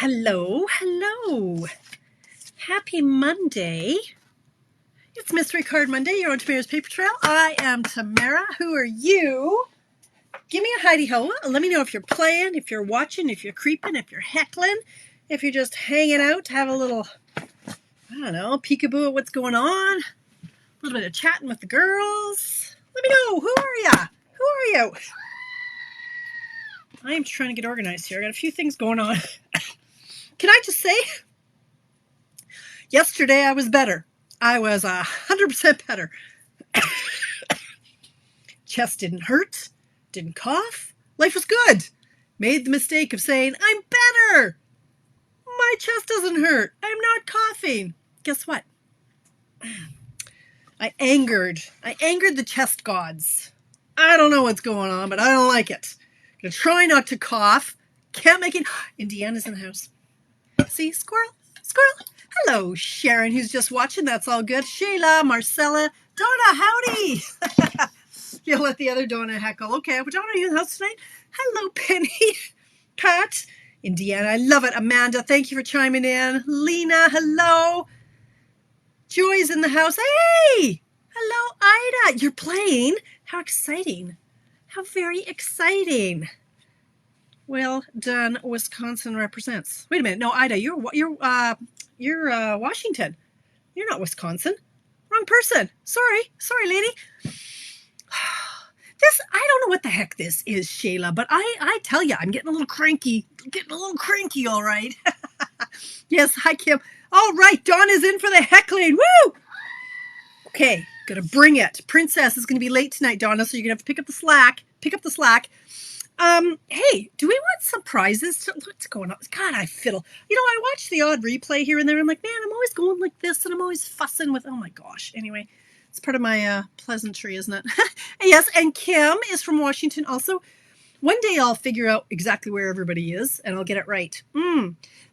Hello, hello. Happy Monday. It's Mystery Card Monday. You're on Tamara's Paper Trail. I am Tamara. Who are you? Give me a hidey-ho. Let me know if you're playing, if you're watching, if you're creeping, if you're heckling, if you're just hanging out to have a little, I don't know, peekaboo at what's going on. A little bit of chatting with the girls. Let me know. Who are ya? Who are you? I am trying to get organized here. I got a few things going on. Can I just say, yesterday I was better. I was 100% better. Chest didn't hurt, didn't cough. Life was good. Made the mistake of saying, I'm better. My chest doesn't hurt. I'm not coughing. Guess what? I angered the chest gods. I don't know what's going on, but I don't like it. I'm going to try not to cough. Can't make it. Indiana's in the house. See, squirrel, squirrel. Hello, Sharon, who's just watching. That's all good. Shayla, Marcella, Donna, howdy. You'll let the other Donna heckle. Okay, Donna, are you in the house tonight? Hello, Penny. Pat, Indiana, I love it. Amanda, thank you for chiming in. Lena, hello. Joy's in the house. Hey, hello, Ida. You're playing? How exciting. How very exciting. Well done, Wisconsin represents. Wait a minute. No, Ida, you're Washington. You're not Wisconsin. Wrong person. Sorry, lady. I don't know what the heck this is, Shayla, but I tell you, I'm getting a little cranky. All right. Yes, hi, Kim. All right, Dawn is in for the heckling. Woo! Okay, gonna bring it. Princess is gonna be late tonight, Donna, so you're gonna have to pick up the slack. Hey, do we want some prizes? What's going on? God, I fiddle. You know, I watch the odd replay here and there. I'm like, man, I'm always going like this, and I'm always fussing with, oh my gosh. Anyway, it's part of my pleasantry, isn't it? Yes, and Kim is from Washington also. One day I'll figure out exactly where everybody is, and I'll get it right.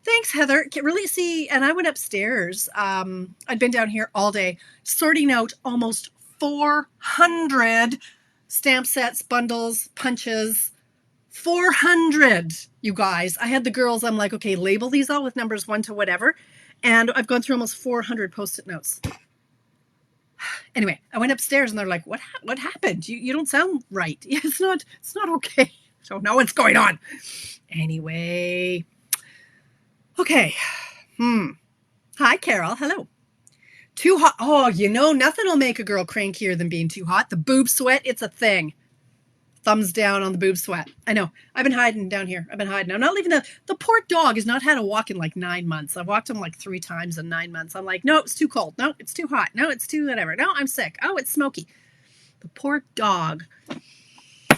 Thanks, Heather. Can't really see, and I went upstairs. I'd been down here all day sorting out almost 400 stamp sets, bundles, punches. 400, you guys. I had the girls, I'm like, okay, label these all with numbers 1 to whatever. And I've gone through almost 400 Post-it notes. Anyway, I went upstairs and they're like, what happened? You don't sound right. Yeah, it's not okay. So now what's going on? Anyway. Okay. Hi, Carol. Hello. Too hot. Oh, nothing will make a girl crankier than being too hot. The boob sweat, it's a thing. Thumbs down on the boob sweat. I know. I've been hiding down here. I'm not leaving the poor dog has not had a walk in like 9 months. I've walked him like 3 times in 9 months. I'm like, no, it's too cold. No, it's too hot. No, it's too whatever. No, I'm sick. Oh, it's smoky. The poor dog. You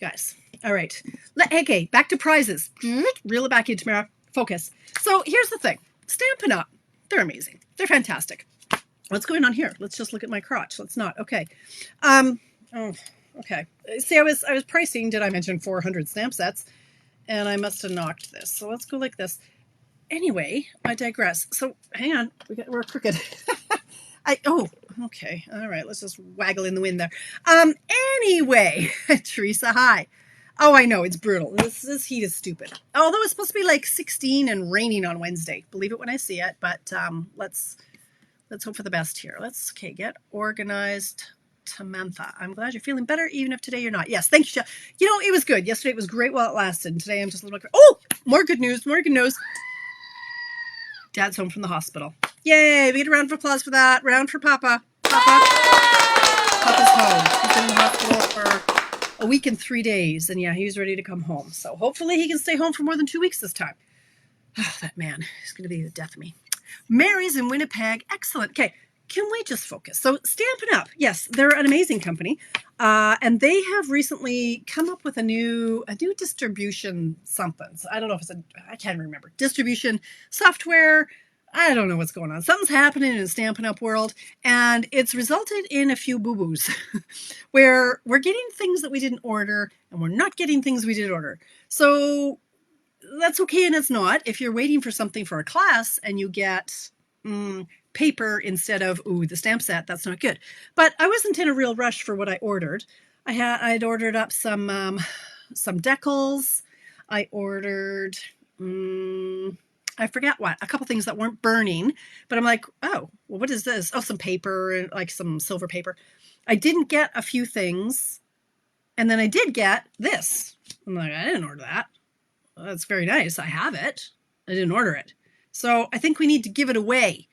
guys. All right. Okay, back to prizes. Reel it back in, Tamara. Focus. So here's the thing. Stampin' Up. They're amazing. They're fantastic. What's going on here? Let's just look at my crotch. Let's not. Okay. Okay. See, I was pricing, did I mention 400 stamp sets? And I must have knocked this. So let's go like this. Anyway, I digress. So hang on. We're crooked. Okay. All right. Let's just waggle in the wind there. Anyway, Teresa, hi. Oh, I know. It's brutal. This heat is stupid. Although it's supposed to be like 16 and raining on Wednesday. Believe it when I see it. But let's hope for the best here. Let's get organized. Samantha, I'm glad you're feeling better, even if today you're not. Yes, thank you. It was good. Yesterday it was great while it lasted. And today I'm just a little bit. Oh, more good news. Dad's home from the hospital. Yay! We get a round of applause for that. Round for Papa. Papa's home. He's been in the hospital for a week and 3 days, and yeah, he's ready to come home. So hopefully he can stay home for more than 2 weeks this time. Oh, that man is going to be the death of me. Mary's in Winnipeg. Excellent. Okay. Can we just focus? So Stampin' Up, yes, they're an amazing company, and they have recently come up with a new distribution something. So I don't know if I can't remember. Distribution software. I don't know what's going on. Something's happening in the Stampin' Up world, and it's resulted in a few boo-boos where we're getting things that we didn't order, and we're not getting things we did order. So that's okay, and it's not. If you're waiting for something for a class and you get paper instead of the stamp set, that's not good. But I wasn't in a real rush for what I ordered. I'd ordered up some decals. I ordered I forget what, a couple things that weren't burning, but I'm like, oh, well, what is this? Oh, some paper and like some silver paper. I didn't get a few things, and then I did get this. I'm like, I didn't order that. Well, that's very nice. I have it. I didn't order it. So I think we need to give it away.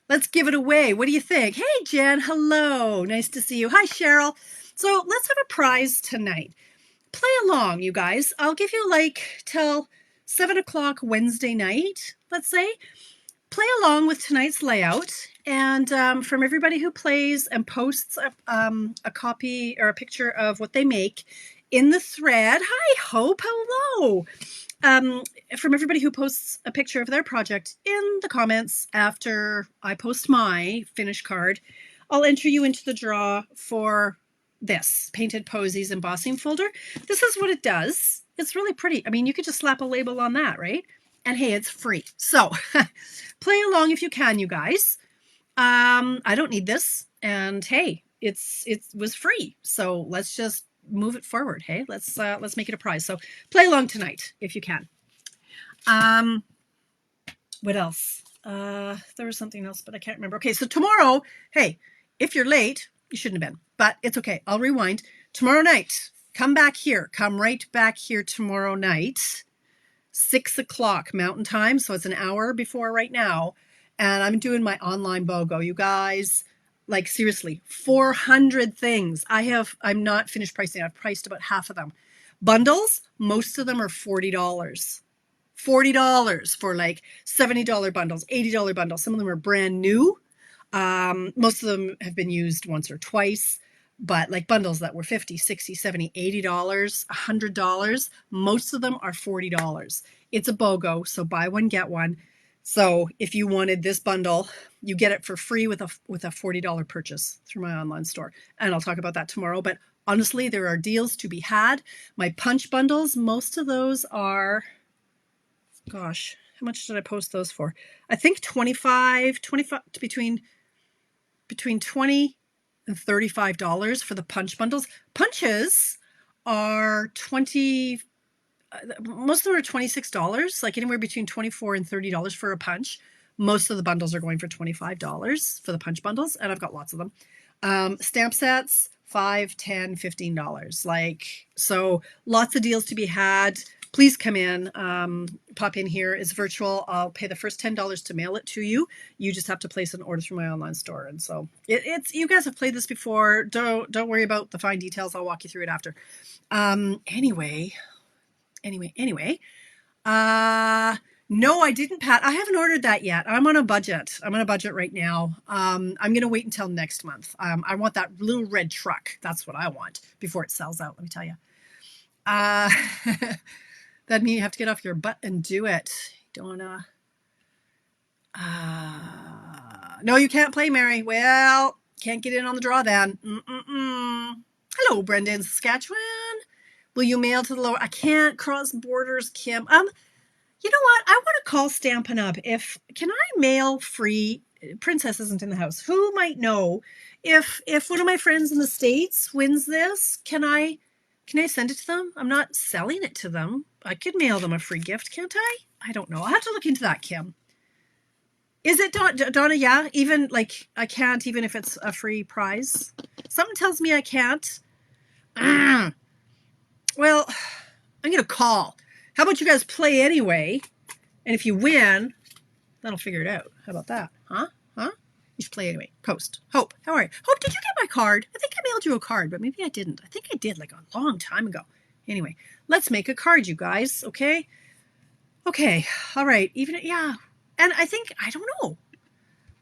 Let's give it away. What do you think? Hey, Jen. Hello. Nice to see you. Hi, Cheryl. So let's have a prize tonight. Play along, you guys. I'll give you like till 7 o'clock Wednesday night, let's say. Play along with tonight's layout. And from everybody who plays and posts a copy or a picture of what they make in the thread. Hi, Hope. Hello. From everybody who posts a picture of their project in the comments after I post my finished card, I'll enter you into the draw for this Painted Posies embossing folder. This is what it does. It's really pretty. I mean, you could just slap a label on that, right? And hey, it's free. So play along if you can, you guys. I don't need this. And hey, it was free. So let's just move it forward. Hey, let's make it a prize. So play along tonight if you can. What else? There was something else, but I can't remember. Okay, so tomorrow, hey, if you're late, you shouldn't have been, but it's okay. I'll rewind. Tomorrow night, come back here. Come right back here tomorrow night, 6 o'clock Mountain Time. So it's an hour before right now. And I'm doing my online BOGO, you guys. Like seriously, 400 things. I'm not finished pricing. I've priced about half of them. Bundles, most of them are $40. $40 for like $70 bundles, $80 bundles. Some of them are brand new. Most of them have been used once or twice, but like bundles that were $50, $60, $70, $80, $100, most of them are $40. It's a BOGO, so buy one, get one. So if you wanted this bundle, you get it for free with a $40 purchase through my online store. And I'll talk about that tomorrow. But honestly, there are deals to be had. My punch bundles, most of those are, gosh, how much did I post those for? I think 25 between $20 and $35 for the punch bundles. Punches are most of them are $26, like anywhere between $24 and $30 for a punch. Most of the bundles are going for $25 for the punch bundles, and I've got lots of them. Stamp sets, $5, $10, $15. Like, so lots of deals to be had. Please come in, pop in here. It's virtual. I'll pay the first $10 to mail it to you. You just have to place an order through my online store. And so it's you guys have played this before. Don't worry about the fine details. I'll walk you through it after. Anyway. No, I didn't, Pat. I haven't ordered that yet. I'm on a budget. I'm on a budget right now. I'm going to wait until next month. I want that little red truck. That's what I want before it sells out. Let me tell you. That means you have to get off your butt and do it. Don't wanna. No, you can't play, Mary. Well, can't get in on the draw then. Hello, Brenda in Saskatchewan. Will you mail to the lower? I can't cross borders, Kim. You know what? I want to call Stampin' up. Can I mail free? Princess isn't in the house. Who might know if one of my friends in the States wins this? Can I send it to them? I'm not selling it to them. I could mail them a free gift, can't I? I don't know. I'll have to look into that, Kim. Is it, Donna? Yeah, even like I can't, even if it's a free prize. Something tells me I can't. Well, I'm going to call. How about you guys play anyway? And if you win, then I'll figure it out. How about that? Huh? You should play anyway. Post. Hope, how are you? Hope, did you get my card? I think I mailed you a card, but maybe I didn't. I think I did like a long time ago. Anyway, let's make a card, you guys. Okay? Okay. All right. Yeah. And I think, I don't know.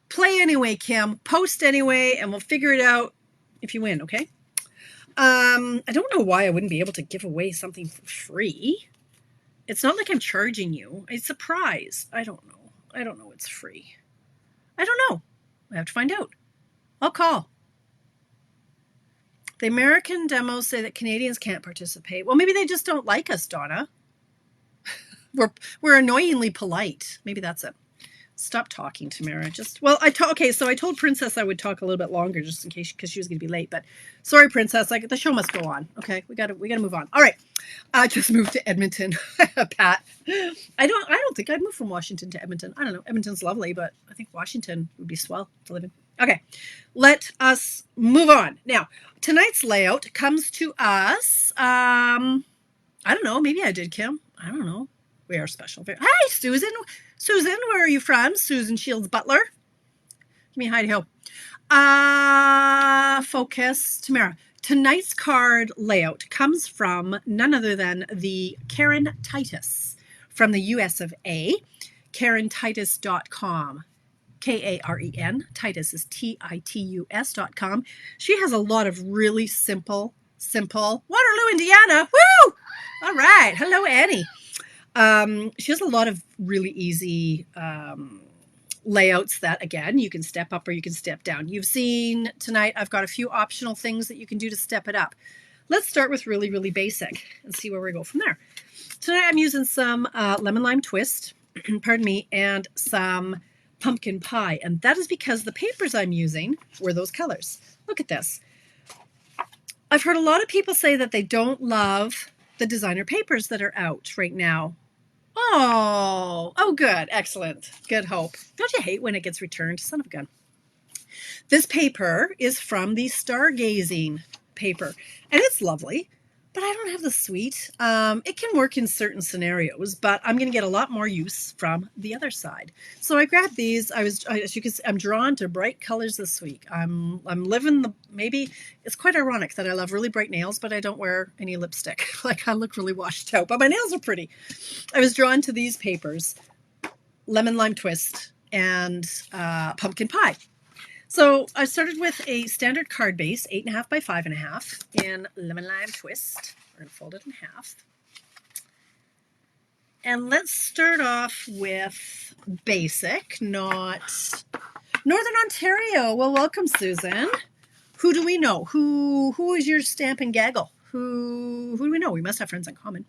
Play anyway, Kim. Post anyway, and we'll figure it out if you win, okay? I don't know why I wouldn't be able to give away something for free. It's not like I'm charging you. It's a prize. I don't know. It's free. I don't know. I have to find out. I'll call. The American demos say that Canadians can't participate. Well, maybe they just don't like us, Donna. We're annoyingly polite. Maybe that's it. Stop talking, Tamara. Okay, so I told Princess I would talk a little bit longer just in case, because she was going to be late. But sorry, Princess, the show must go on. Okay, we got to move on. All right, I just moved to Edmonton, Pat. I don't think I'd move from Washington to Edmonton. I don't know. Edmonton's lovely, but I think Washington would be swell to live in. Okay, let us move on. Now, tonight's layout comes to us. I don't know. Maybe I did, Kim. I don't know. We are special. Hi, Susan. Susan, where are you from? Susan Shields Butler. Give me a hi ho. Focus. Tamara. Tonight's card layout comes from none other than the Karen Titus from the US of A. KarenTitus.com. Karen. Titus is Titus.com. She has a lot of really simple. Waterloo, Indiana. Woo! All right. Hello, Annie. She has a lot of really easy layouts that, again, you can step up or you can step down. You've seen tonight, I've got a few optional things that you can do to step it up. Let's start with really, really basic and see where we go from there. Tonight I'm using some lemon lime twist, pardon me, and some pumpkin pie. And that is because the papers I'm using were those colors. Look at this. I've heard a lot of people say that they don't love the designer papers that are out right now. Oh, good. Excellent. Good hope. Don't you hate when it gets returned? Son of a gun. This paper is from the Stargazing paper, and it's lovely, but I don't have the suite. It can work in certain scenarios, but I'm going to get a lot more use from the other side. So I grabbed these. As you can see, I'm drawn to bright colors this week. I'm living maybe it's quite ironic that I love really bright nails, but I don't wear any lipstick. Like I look really washed out, but my nails are pretty. I was drawn to these papers, lemon lime twist and pumpkin pie. So I started with a standard card base, 8.5 by 5.5 in lemon lime twist. We're going to fold it in half. And let's start off with basic, not Northern Ontario. Well, welcome, Susan. Who do we know? Who is your Stampin' gaggle? Who do we know? We must have friends in common.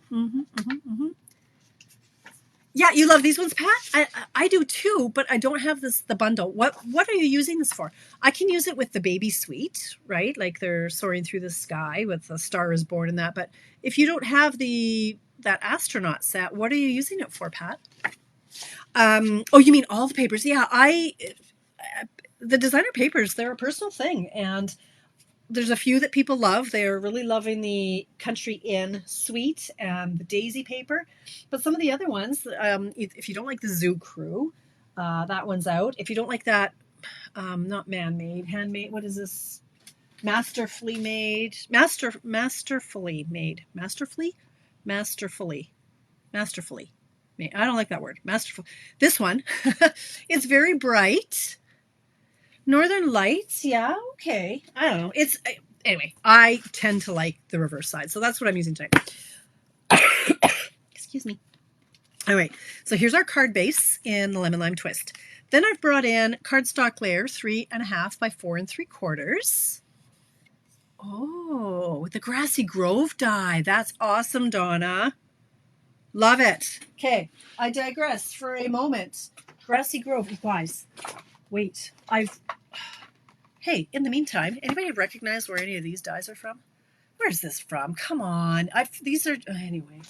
Yeah, you love these ones, Pat? I do too, but I don't have the bundle. What are you using this for? I can use it with the baby suite, right? Like they're soaring through the sky with A Star is Born and that. But if you don't have that astronaut set, what are you using it for, Pat? Oh, you mean all the papers? Yeah, the designer papers, they're a personal thing. And there's a few that people love. They're really loving the Country Inn suite and the Daisy paper. But some of the other ones, if you don't like the Zoo Crew, that one's out. If you don't like that, not man-made, handmade, what is this? Masterfully made. I don't like that word. Masterful. This one, it's very bright. Northern Lights, yeah, okay. I don't know. Anyway, I tend to like the reverse side, so that's what I'm using today. Excuse me. All right, so here's our card base in the lemon lime twist. Then I've brought in cardstock layer 3.5 by 4 3/4. Oh, with the Grassy Grove die. That's awesome, Donna. Love it. Okay, I digress for a moment. Grassy Grove, you guys. Wait, hey, in the meantime, anybody recognize where any of these dies are from? Where's this from? Come on. Anyway.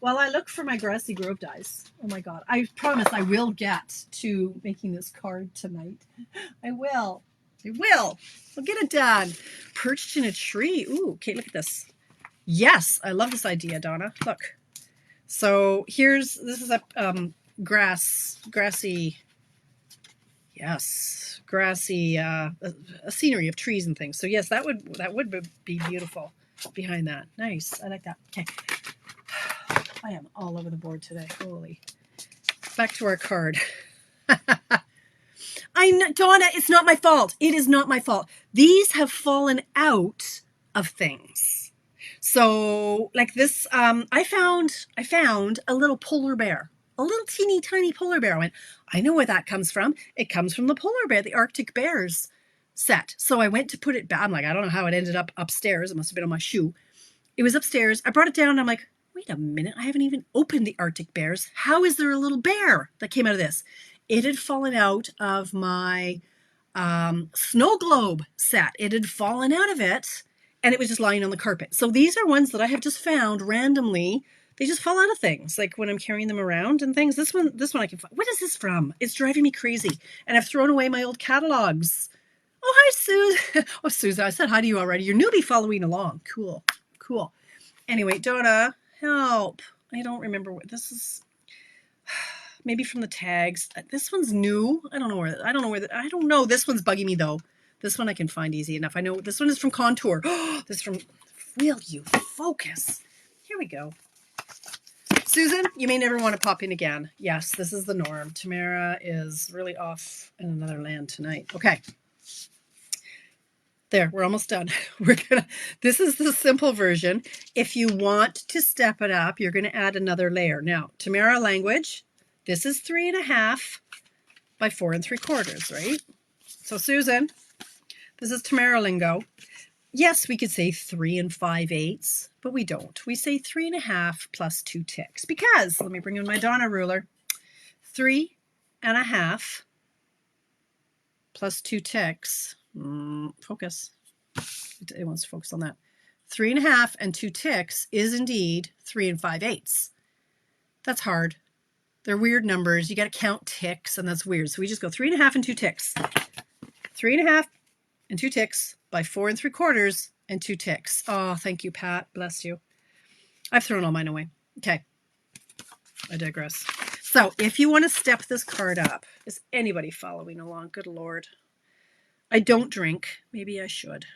While I look for my Grassy Grove dies, oh my God, I promise I will get to making this card tonight. I will. I'll get it done. Perched in a tree. Ooh, okay, look at this. Yes, I love this idea, Donna. Look. So this is a grassy, yes, grassy, a scenery of trees and things. So yes, that would be beautiful behind that. Nice, I like that. Okay, I am all over the board today. Holy. Back to our card. I know, Donna, it's not my fault. It is not my fault. These have fallen out of things. So like this, I found a little polar bear, a little teeny tiny polar bear. I went, I know where that comes from. It comes from the polar bear, the Arctic Bears set. So I went to put it back. I'm like, I don't know how it ended up upstairs. It must have been on my shoe. It was upstairs. I brought it down and I'm like, wait a minute. I haven't even opened the Arctic Bears. How is there a little bear that came out of this? It had fallen out of my snow globe set. It had fallen out of it and it was just lying on the carpet. So these are ones that I have just found randomly. They just fall out of things, like when I'm carrying them around and things. This one I can find. What is this from? It's driving me crazy. And I've thrown away my old catalogs. Oh, hi, Susan. Oh, Susan, I said hi to you already. Your newbie following along. Cool. Cool. Anyway, Donna, help. I don't remember what this is. Maybe from the tags. This one's new. I don't know. This one's bugging me though. This one I can find easy enough. I know this one is from Contour. This is from, will you focus? Here we go. Susan, you may never want to pop in again. Yes, this is the norm. Tamara is really off in another land tonight. Okay. There, we're almost done. This is the simple version. If you want to step it up, you're going to add another layer. Now, Tamara language, this is 3.5 by 4 3/4, right? So Susan, this is Tamara lingo. Yes, we could say 3 5/8, but we don't. We say 3.5 plus 2 ticks because, let me bring in my Donna ruler, 3.5 plus 2 ticks. Focus. It wants to focus on that. 3.5 and 2 ticks is indeed 3 5/8. That's hard. They're weird numbers. You got to count ticks, and that's weird. So we just go 3.5 and 2 ticks. 3.5 and 2 ticks by 4 3/4 and 2 ticks. Oh, thank you, Pat. Bless you. I've thrown all mine away. Okay. I digress. So if you want to step this card up, is anybody following along? Good Lord. I don't drink. Maybe I should.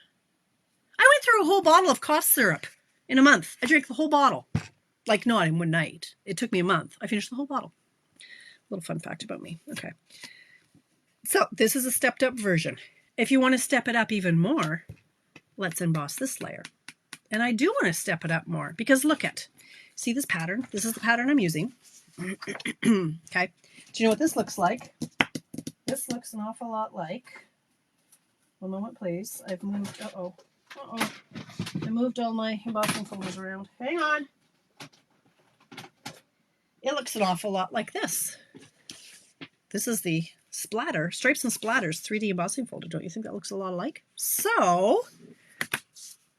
I went through a whole bottle of cough syrup in a month. I drank the whole bottle. Like not in one night. It took me a month. I finished the whole bottle. Little fun fact about me. Okay. So this is a stepped up version. If you want to step it up even more, let's emboss this layer. And I do want to step it up more because look at, see this pattern? This is the pattern I'm using. Okay. Do you know what this looks like? This looks an awful lot like, one moment please. I've moved, I moved all my embossing folders around. Hang on. It looks an awful lot like this. This is the Splatter, Stripes and Splatters 3D embossing folder. Don't you think that looks a lot alike? So,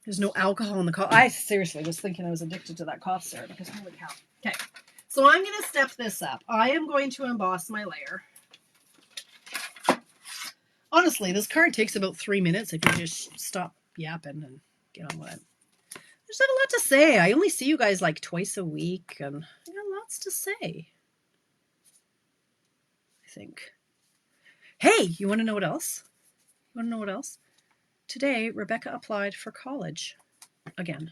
there's no alcohol in the cough. I seriously was thinking I was addicted to that cough syrup because holy cow. Okay, so I'm going to step this up. I am going to emboss my layer. Honestly, this card takes about 3 minutes if you just stop yapping and get on with it. I just have a lot to say. I only see you guys like twice a week, and I got lots to say. I think. Hey, you want to know what else? You want to know what else? Today, Rebecca applied for college again.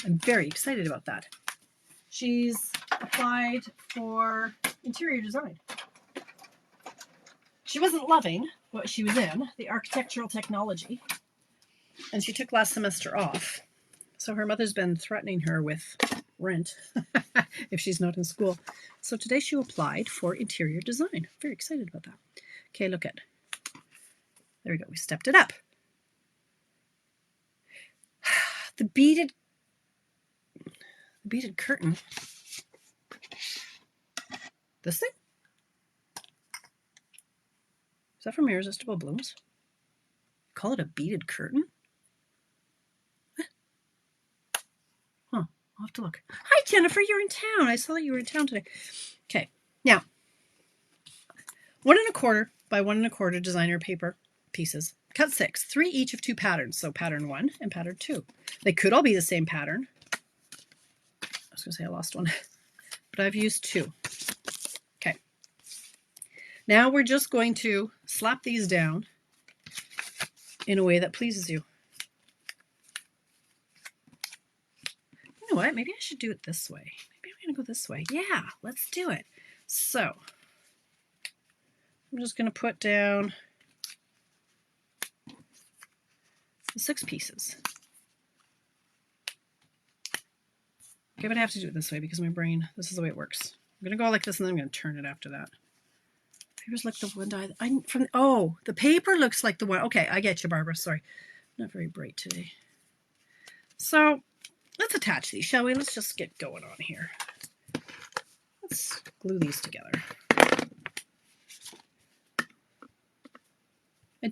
I'm very excited about that. She's applied for interior design. She wasn't loving what she was in, the architectural technology, and she took last semester off. So her mother's been threatening her with rent if she's not in school. So today she applied for interior design. Very excited about that. Okay, look at. There we go. We stepped it up. The beaded curtain. This thing? Is that from Irresistible Blooms? Call it a beaded curtain? Huh. I'll have to look. Hi, Jennifer. You're in town. I saw that you were in town today. Okay. Now, 1 1/4 by 1 1/4 designer paper pieces. Cut 6. 3 each of 2 patterns. So pattern 1 and pattern 2. They could all be the same pattern. I was going to say I lost one. But I've used 2. Okay. Now we're just going to slap these down in a way that pleases you. You know what? Maybe I should do it this way. Maybe I'm going to go this way. Yeah, let's do it. So I'm just going to put down the 6 pieces. Okay, but I have to do it this way because my brain, this is the way it works. I'm going to go like this and then I'm going to turn it after that. Paper's like the one the paper looks like the one. Okay, I get you, Barbara. Sorry. Not very bright today. So let's attach these, shall we? Let's just get going on here. Let's glue these together.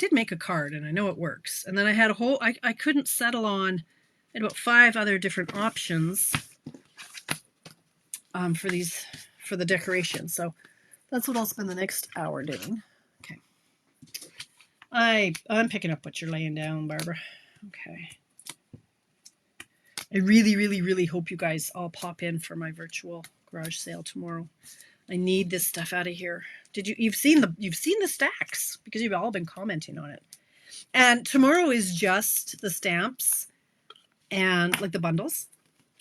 did make a card and I know it works. And then I had a whole, I couldn't settle on about 5 other different options for the decoration. So that's what I'll spend the next hour doing. Okay. I'm picking up what you're laying down, Barbara. Okay. I really, really, really hope you guys all pop in for my virtual garage sale tomorrow. I need this stuff out of here. You've seen the stacks because you've all been commenting on it. And tomorrow is just the stamps and like the bundles.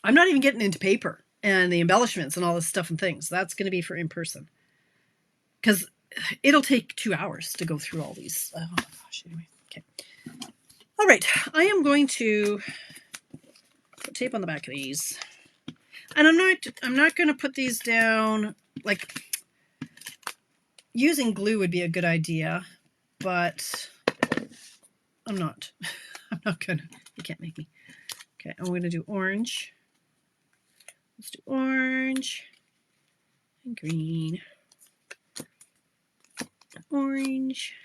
I'm not even getting into paper and the embellishments and all this stuff and things. That's going to be for in person. Because it'll take 2 hours to go through all these. Oh my gosh, anyway. Okay. All right. I am going to put tape on the back of these. And I'm not going to put these down, like using glue would be a good idea, but I'm not. I'm not going to. You can't make me. Okay, I'm going to do orange. Let's do orange and green. Orange.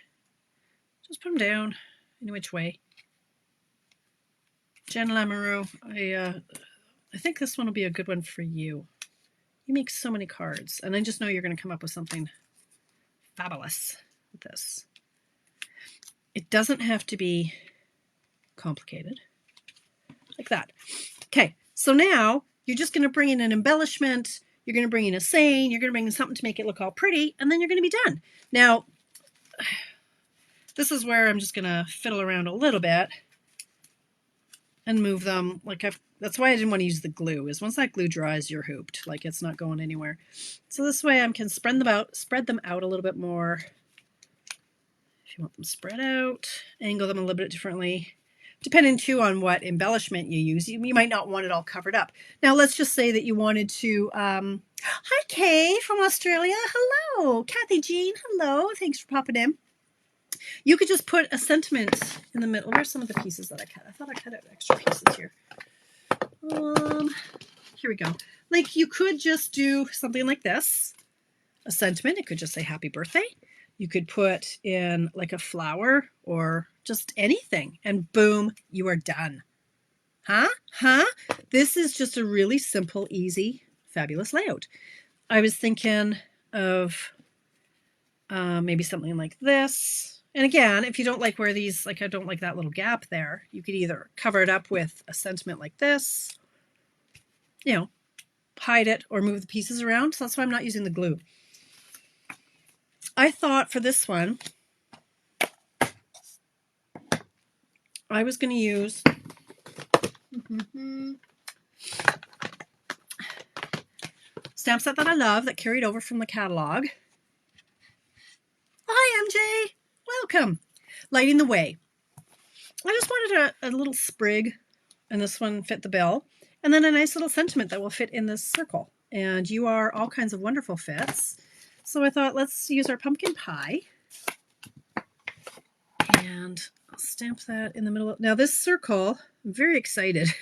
Just put them down in which way. Jen Lamoureux, I think this one will be a good one for you. You make so many cards, and I just know you're going to come up with something fabulous with this. It doesn't have to be complicated. Like that. Okay, so now you're just going to bring in an embellishment, you're going to bring in a saying, you're going to bring in something to make it look all pretty, and then you're going to be done. Now, this is where I'm just going to fiddle around a little bit and move them. That's why I didn't want to use the glue, is once that glue dries, you're hooped. Like, it's not going anywhere. So this way I can spread them out a little bit more. If you want them spread out, angle them a little bit differently. Depending too on what embellishment you use, you might not want it all covered up. Now let's just say that you wanted to, hi Kay from Australia, hello. Kathy Jean, hello, thanks for popping in. You could just put a sentiment in the middle. Where's some of the pieces that I cut? I thought I cut out extra pieces here. Here we go. Like you could just do something like this, a sentiment. It could just say happy birthday. You could put in like a flower or just anything, and boom, you are done. Huh? This is just a really simple, easy, fabulous layout. I was thinking of maybe something like this. And again, if you don't like where these, like I don't like that little gap there, you could either cover it up with a sentiment like this, you know, hide it or move the pieces around. So that's why I'm not using the glue. I thought for this one, I was going to use stamp set that I love that carried over from the catalog. Hi, MJ. Welcome. Lighting the Way. I just wanted a little sprig, and this one fit the bill, and then a nice little sentiment that will fit in this circle. And you are all kinds of wonderful fits. So I thought, let's use our pumpkin pie. And I'll stamp that in the middle. Now this circle, I'm very excited.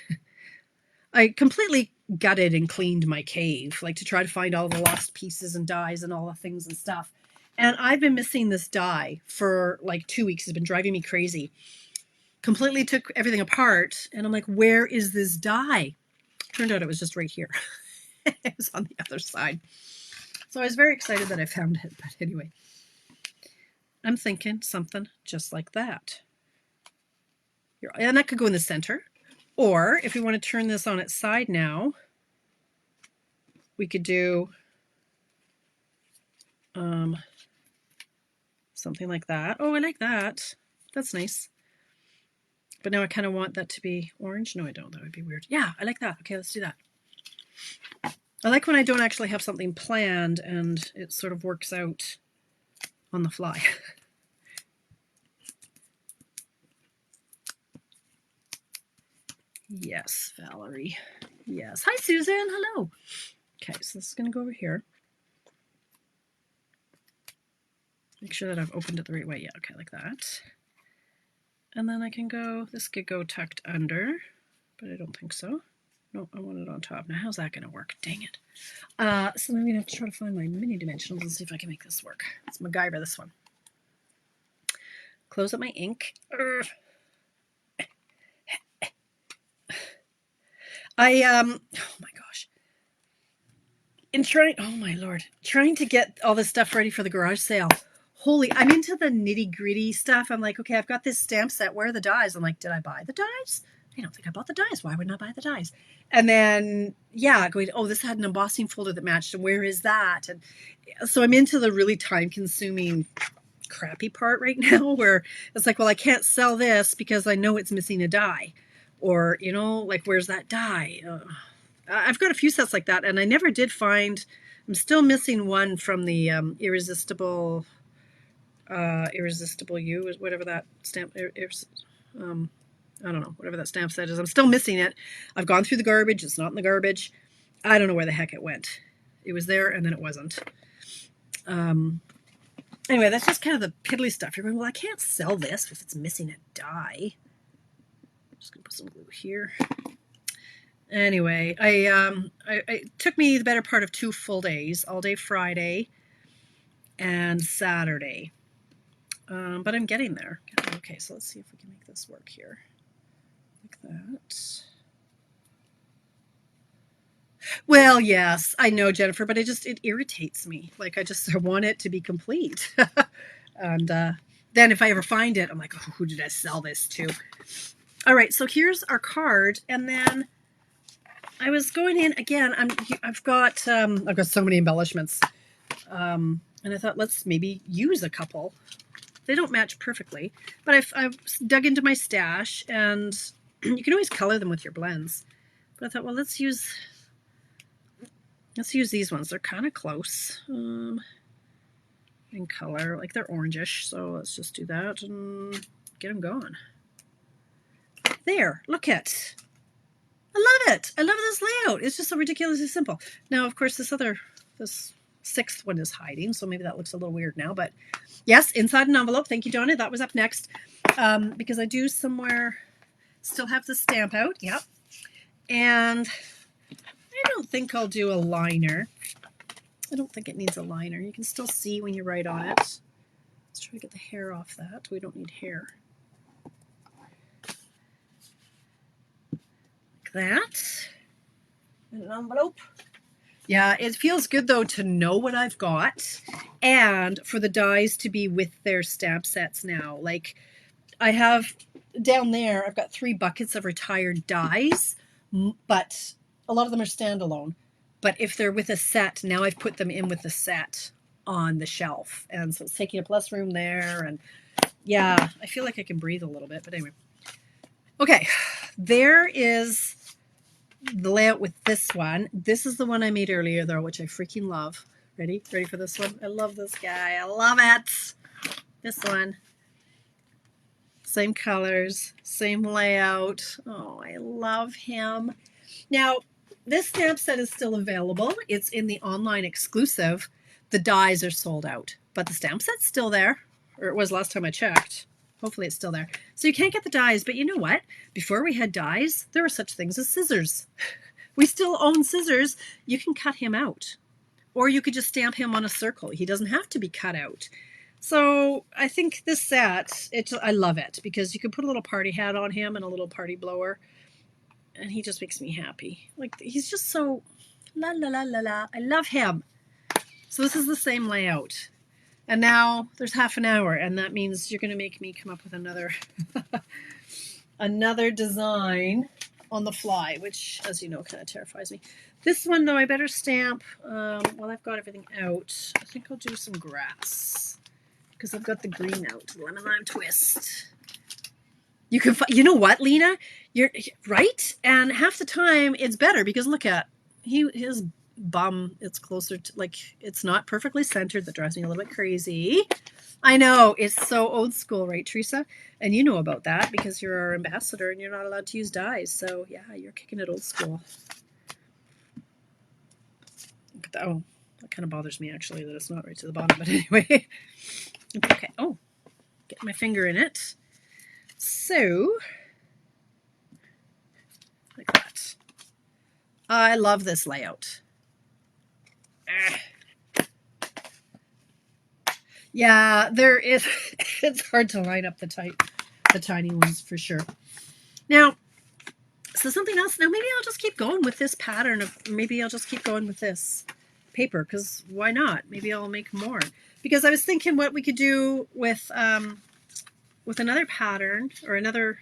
I completely gutted and cleaned my cave, like to try to find all the lost pieces and dies and all the things and stuff. And I've been missing this die for like 2 weeks. It's been driving me crazy. Completely took everything apart. And I'm like, where is this die? Turned out it was just right here. It was on the other side. So I was very excited that I found it. But anyway, I'm thinking something just like that. And that could go in the center. Or if we want to turn this on its side now, we could do something like that. Oh, I like that. That's nice. But now I kind of want that to be orange. No, I don't. That would be weird. Yeah, I like that. Okay, let's do that. I like when I don't actually have something planned and it sort of works out on the fly. Yes, Valerie. Yes. Hi, Susan. Hello. Okay, so this is going to go over here. Make sure that I've opened it the right way. Yeah, okay, like that. And then I can go, this could go tucked under, but I don't think so. No, I want it on top. Now, how's that going to work? Dang it. So I'm going to have to try to find my mini dimensionals and see if I can make this work. It's MacGyver, this one. close up my ink. Oh my gosh. Oh my Lord, trying to get all this stuff ready for the garage sale. I'm into the nitty gritty stuff. I'm like, okay, I've got this stamp set. Where are the dies? I'm like, did I buy the dies? I don't think I bought the dies. Why wouldn't I buy the dies? And then, yeah, going, oh, this had an embossing folder that matched. And where is that? And so I'm into the really time consuming crappy part right now where it's like, well, I can't sell this because I know it's missing a die. Or, like, where's that die? I've got a few sets like that, and I never did find. I'm still missing one from the Irresistible You, whatever that stamp. I don't know, whatever that stamp set is. I'm still missing it. I've gone through the garbage. It's not in the garbage. I don't know where the heck it went. It was there, and then it wasn't. Anyway, that's just kind of the piddly stuff. You're going, well, I can't sell this if it's missing a die. I'm just going to put some glue here. Anyway, it took me the better part of 2 full days, all day Friday and Saturday. But I'm getting there. Okay, so let's see if we can make this work here. Like that. Well, yes, I know, Jennifer, but it irritates me. Like, I want it to be complete. And then if I ever find it, I'm like, oh, who did I sell this to? All right, so here's our card, and then I was going in again. I've got so many embellishments, and I thought let's maybe use a couple. They don't match perfectly, but I've dug into my stash, and you can always color them with your blends. But I thought, well, let's use these ones. They're kind of close in color, like they're orangish. So let's just do that and get them going. There, look at. I love it. I love this layout. It's just so ridiculously simple. Now, of course, this 6th one is hiding, so maybe that looks a little weird now. But yes, inside an envelope. Thank you, Donna. That was up next because I do somewhere still have the stamp out. Yep. And I don't think I'll do a liner. I don't think it needs a liner. You can still see when you write on it. Let's try to get the hair off that. We don't need hair. That in an envelope. Yeah, it feels good though to know what I've got and for the dies to be with their stamp sets now. Like I have down there, I've got 3 buckets of retired dies, but a lot of them are standalone. But if they're with a set, now I've put them in with the set on the shelf. And so it's taking up less room there. And yeah, I feel like I can breathe a little bit, but anyway. Okay, there is the layout with this one. This is the one I made earlier though, which I freaking love. Ready for this one? I love this guy. I love it. This one. Same colors, same layout. Oh, I love him. Now, this stamp set is still available. It's in the online exclusive. The dies are sold out, but the stamp set's still there, or it was last time I checked. Hopefully it's still there. So you can't get the dies, but you know what? Before we had dies, there were such things as scissors. We still own scissors. You can cut him out, or you could just stamp him on a circle. He doesn't have to be cut out. So I think this set, I love it because you can put a little party hat on him and a little party blower, and he just makes me happy. Like he's just so la la la la la. I love him. So this is the same layout. And now there's half an hour, and that means you're going to make me come up with another another design on the fly, which, as you know, kind of terrifies me. This one, though, I better stamp while I've got everything out. I think I'll do some grass because I've got the green out. Lemon lime twist. You know what, Lena? You're right, and half the time it's better because look at his bum. It's closer to, like, it's not perfectly centered. That drives me a little bit crazy. I know, it's so old school, right, Teresa? And you know about that because you're our ambassador and you're not allowed to use dies. So yeah, you're kicking it old school. Oh, that kind of bothers me actually that it's not right to the bottom, but anyway. Okay, oh, get my finger in it. So, like that. I love this layout. Yeah, there is. It's hard to line up the tiny ones for sure. Now, so something else. Now maybe I'll just keep going with this pattern maybe I'll just keep going with this paper, because why not? Maybe I'll make more. Because I was thinking what we could do with another pattern or another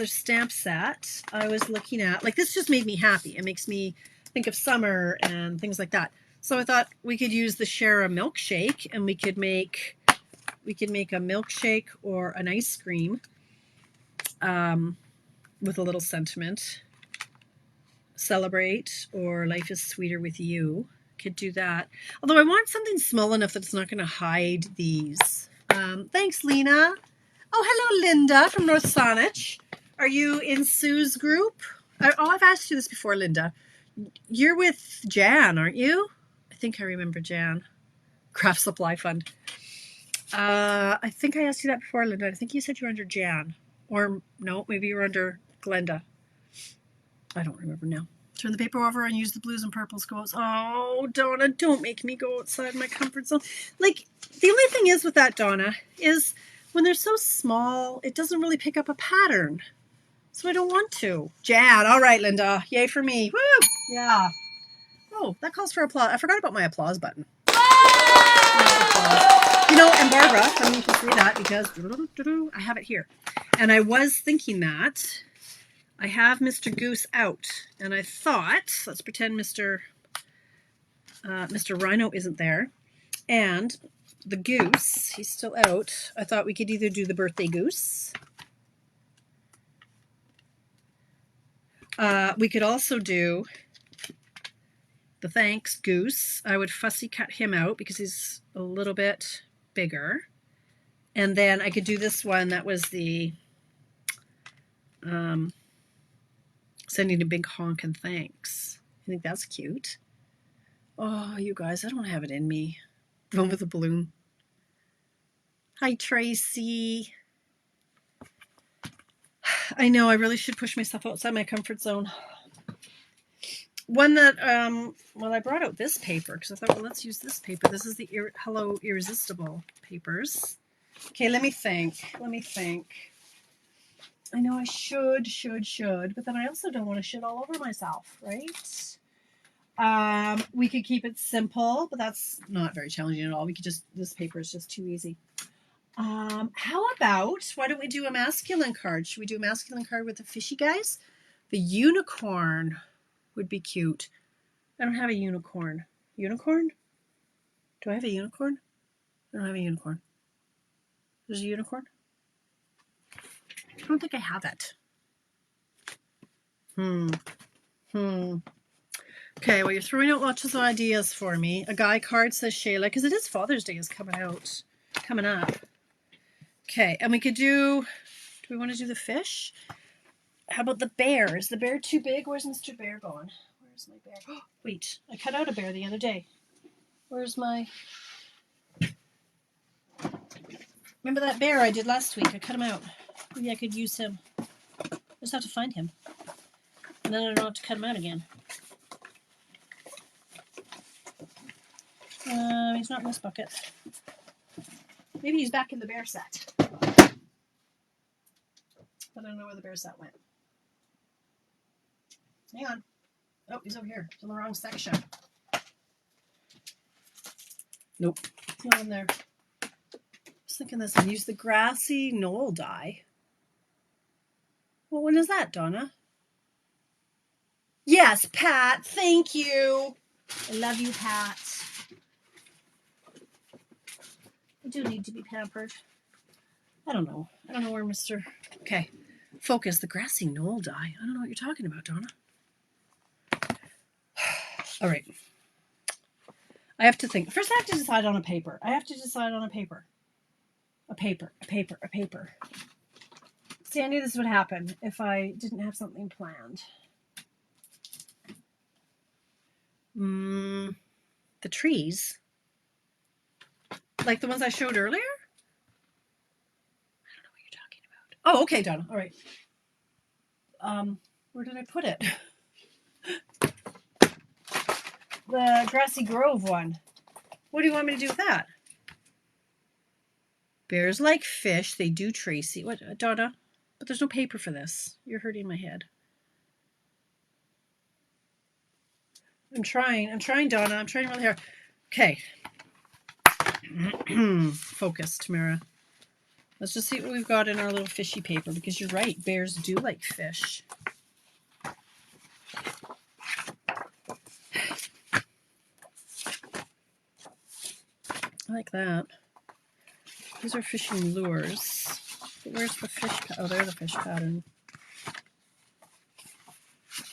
stamp set I was looking at. Like, this just made me happy. It makes me think of summer and things like that. So I thought we could use the share a milkshake, and we could make a milkshake or an ice cream with a little sentiment. Celebrate, or life is sweeter with you. Could do that. Although I want something small enough that it's not going to hide these. Thanks, Lena. Oh, hello, Linda from North Saanich. Are you in Sue's group? I've asked you this before, Linda. You're with Jan, aren't you? I think I remember Jan. Craft Supply Fund. I think I asked you that before, Linda. I think you said you were under Jan. Or no, maybe you were under Glenda. I don't remember now. Turn the paper over and use the blues and purples goes. Oh, Donna, don't make me go outside my comfort zone. Like, the only thing is with that, Donna, is when they're so small, it doesn't really pick up a pattern. So I don't want to. Jan, all right, Linda. Yay for me. Woo! Yeah. Oh, that calls for applause. I forgot about my applause button. You know, and Barbara, I don't know if you see that because I have it here. And I was thinking that I have Mr. Goose out, and I thought, let's pretend Mr. Rhino isn't there, and the goose, he's still out. I thought we could either do the birthday goose. We could also do the thanks goose. I would fussy cut him out because he's a little bit bigger. And then I could do this one that was the sending a big honk and thanks. I think that's cute. Oh, you guys, I don't have it in me. The one with the balloon. Hi, Tracy. I know, I really should push myself outside my comfort zone. One that, well, I brought out this paper because I thought, well, let's use this paper. This is the Hello Irresistible papers. Okay, let me think. I know I should, but then I also don't want to shit all over myself, right? We could keep it simple, but that's not very challenging at all. We could just, this paper is just too easy. How about, why don't we do a masculine card? Should we do a masculine card with the fishy guys? The unicorn would be cute. I don't have a unicorn. Unicorn? Do I have a unicorn? I don't have a unicorn. There's a unicorn? I don't think I have it. Okay, well, you're throwing out lots of ideas for me. A guy card, says Shayla, because it is Father's Day is coming up. Okay, and we could do we want to do the fish? How about the bear? Is the bear too big? Where's Mr. Bear going? Where's my bear? Oh, wait, I cut out a bear the other day. Where's my... Remember that bear I did last week? I cut him out. Maybe I could use him. I just have to find him. And then I don't have to cut him out again. He's not in this bucket. Maybe he's back in the bear set. But I don't know where the bear set went. Hang on. Oh, he's over here. He's in the wrong section. Nope. He's not in there. I was thinking this one. Use the grassy knoll die. Well, when is that, Donna? Yes, Pat. Thank you. I love you, Pat. I do need to be pampered. I don't know where Mr. Okay. Focus. The grassy knoll die. I don't know what you're talking about, Donna. All right. I have to think. First, I have to decide on a paper. A paper. See, I knew this would happen if I didn't have something planned. The trees. Like the ones I showed earlier? I don't know what you're talking about. Oh, okay, Donna. All right. Where did I put it? The Grassy Grove one. What do you want me to do with that? Bears like fish. They do, Tracy. What, Donna? But there's no paper for this. You're hurting my head. I'm trying, Donna. I'm trying really hard. Okay. Focus, Tamara. Let's just see what we've got in our little fishy paper, because you're right. Bears do like fish. I like that. These are fishing lures. But where's the fish? Oh, there's the fish pattern.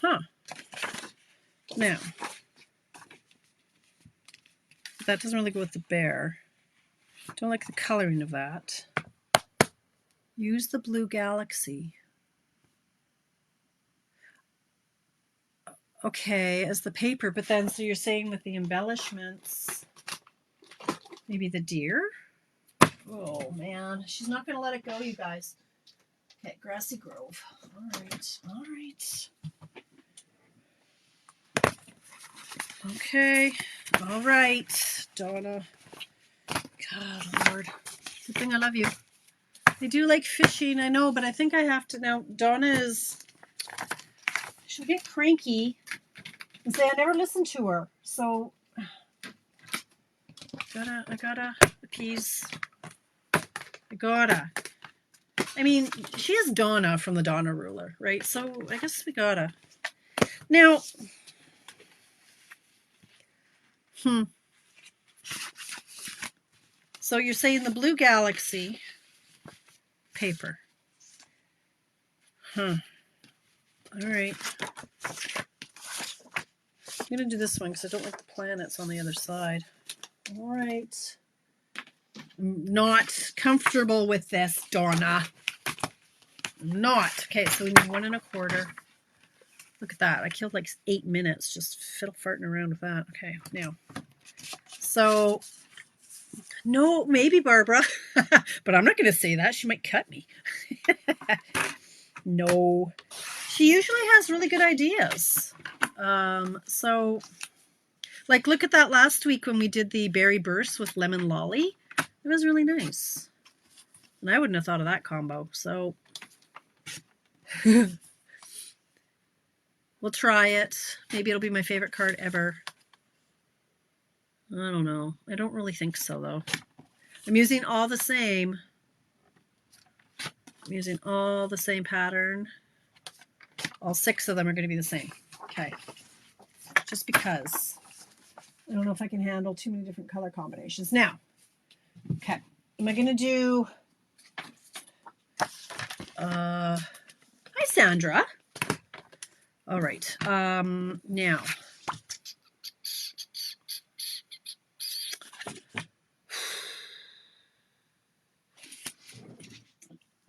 Huh. Now, that doesn't really go with the bear. Don't like the coloring of that. Use the blue galaxy. Okay, as the paper, but then, so you're saying with the embellishments, maybe the deer? Oh, man. She's not going to let it go, you guys. Okay, Grassy Grove. All right, all right. Okay, all right, Donna. God, Lord. Good thing I love you. They do like fishing, I know, but I think I have to now. Donna is, she'll get cranky and say I never listened to her. So I gotta appease. I gotta. I mean, she is Donna from the Donna ruler, right? So I guess we gotta. Now, so you're saying the blue galaxy paper. All right. I'm going to do this one because I don't like the planets on the other side. All right. I'm not comfortable with this, Donna. I'm not. Okay, so we need 1 1/4. Look at that. I killed like 8 minutes just fiddle farting around with that. Okay, now. So, no, maybe Barbara. But I'm not going to say that. She might cut me. No. She usually has really good ideas. So, like, look at that last week when we did the berry burst with lemon lolly. It was really nice. And I wouldn't have thought of that combo. So, we'll try it. Maybe it'll be my favorite card ever. I don't know. I don't really think so, though. I'm using all the same. I'm using all the same pattern. All 6 of them are going to be the same. Okay. Just because. I don't know if I can handle too many different color combinations. Now, okay. Am I going to do... Hi, Sandra. All right. Now...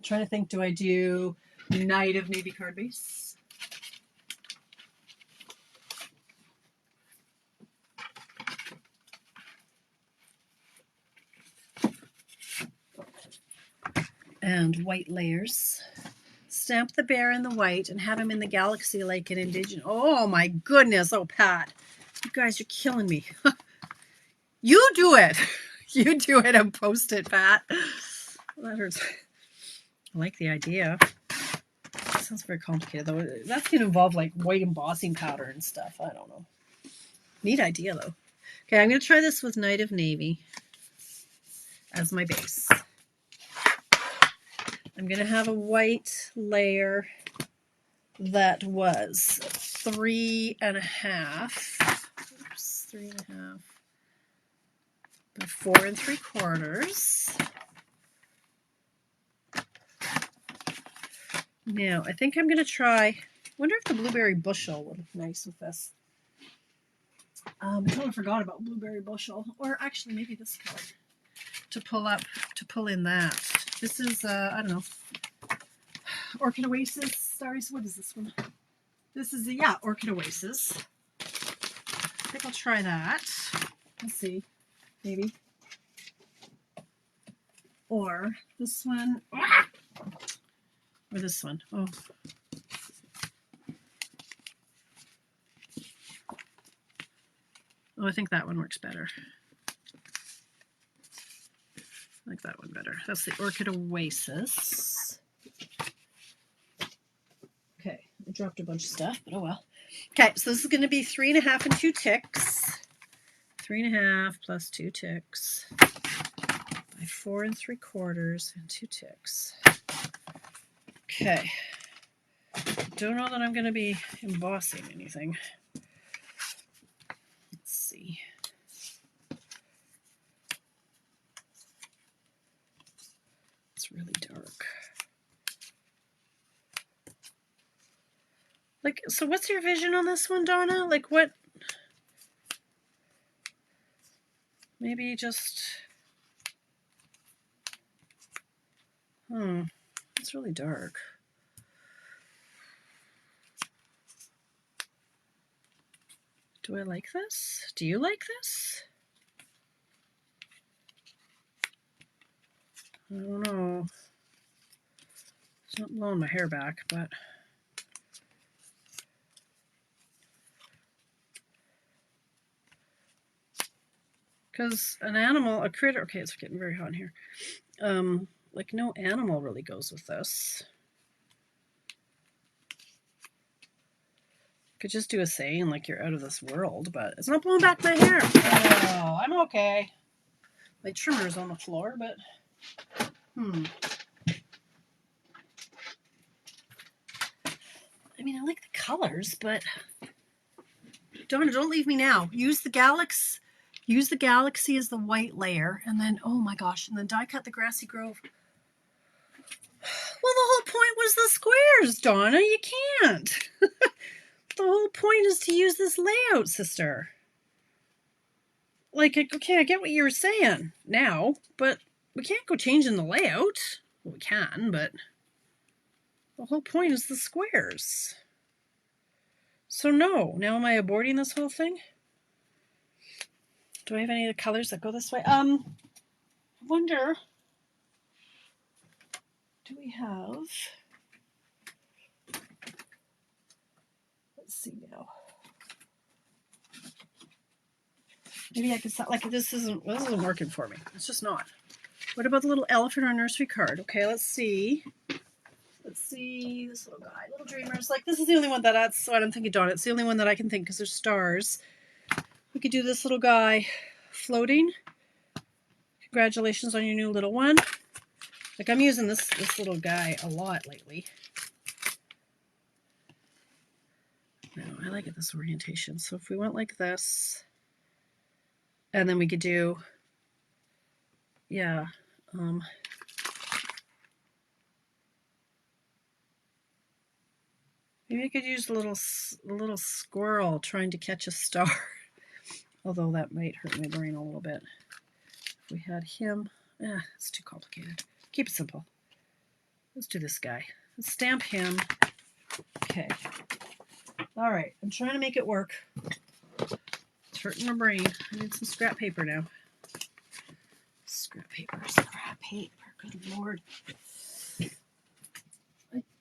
trying to think, do I do Night of Navy card base? And white layers. Stamp the bear in the white and have him in the galaxy like an indigenous. Oh my goodness. Oh, Pat. You guys are killing me. You do it. You do it and post it, Pat. That hurts. I like the idea. It sounds very complicated, though. That's going to involve like white embossing powder and stuff. I don't know. Neat idea, though. Okay, I'm going to try this with Night of Navy as my base. I'm going to have a white layer that was 3 1/2. Oops, 3 1/2. 4 3/4. Now, I think I'm going to try, I wonder if the blueberry bushel would look nice with this. I totally forgot about blueberry bushel, or actually maybe this color to pull in that. This is, I don't know, Orchid Oasis. Sorry, so what is this one? This is, yeah, Orchid Oasis. I think I'll try that. Let's see, maybe. Or this one. Or this one. Oh. Oh, I think that one works better. I like that one better. That's the Orchid Oasis. Okay, I dropped a bunch of stuff, but oh well. Okay, so this is going to be 3.5 and 2 ticks. 3.5 plus 2 ticks by 4 3/4 and 2 ticks. Okay. Don't know that I'm going to be embossing anything. Let's see. It's really dark. Like, so what's your vision on this one, Donna? Like what? Maybe just, it's really dark. Do I like this? Do you like this? I don't know. It's not blowing my hair back, but because an animal, a critter, okay, it's getting very hot in here. Like no animal really goes with this. Could just do a saying like you're out of this world, but it's not blowing back my hair. Oh, I'm okay. My trimmer's on the floor, but I mean, I like the colors, but don't leave me now. Use the Galaxy as the white layer, and then oh my gosh, and then die cut the Grassy Grove. Well, the whole point was the squares, Donna. You can't. The whole point is to use this layout, sister. Like, okay, I get what you were saying now, but we can't go changing the layout. Well, we can, but the whole point is the squares. So no, now am I aborting this whole thing? Do I have any of the colors that go this way? I wonder, do we have, let's see now. Maybe I could stop, like this isn't working for me. It's just not. What about the little elephant or nursery card? Okay, let's see. Let's see this little guy, Little Dreamers. Like this is the only one that's what I'm thinking, Dawn. It's the only one that I can think because there's stars. We could do this little guy floating. Congratulations on your new little one. Like I'm using this little guy a lot lately. No, I like it this orientation. So if we went like this, and then we could do, yeah, maybe I could use a little squirrel trying to catch a star. Although that might hurt my brain a little bit. If we had him, it's too complicated. Keep it simple. Let's do this guy. Let's stamp him. Okay. All right. I'm trying to make it work. It's hurting my brain. I need some scrap paper now. Scrap paper. Good Lord. I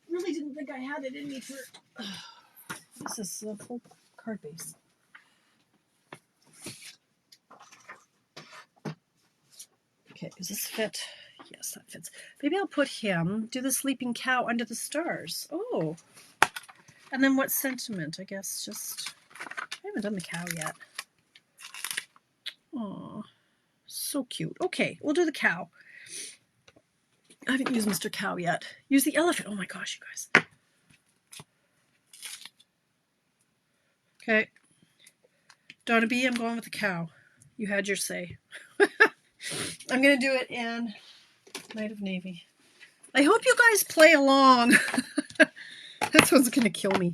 really didn't think I had it in me for... This is a full card base. Okay, does this fit? Yes, that fits. Maybe I'll put him, do the sleeping cow under the stars. Oh. And then what sentiment? I guess just, I haven't done the cow yet. Oh, so cute. Okay, we'll do the cow. I haven't used Mr. Cow yet. Use the elephant. Oh my gosh, you guys. Okay. Donna B, I'm going with the cow. You had your say. I'm going to do it in Night of Navy. I hope you guys play along. This one's going to kill me.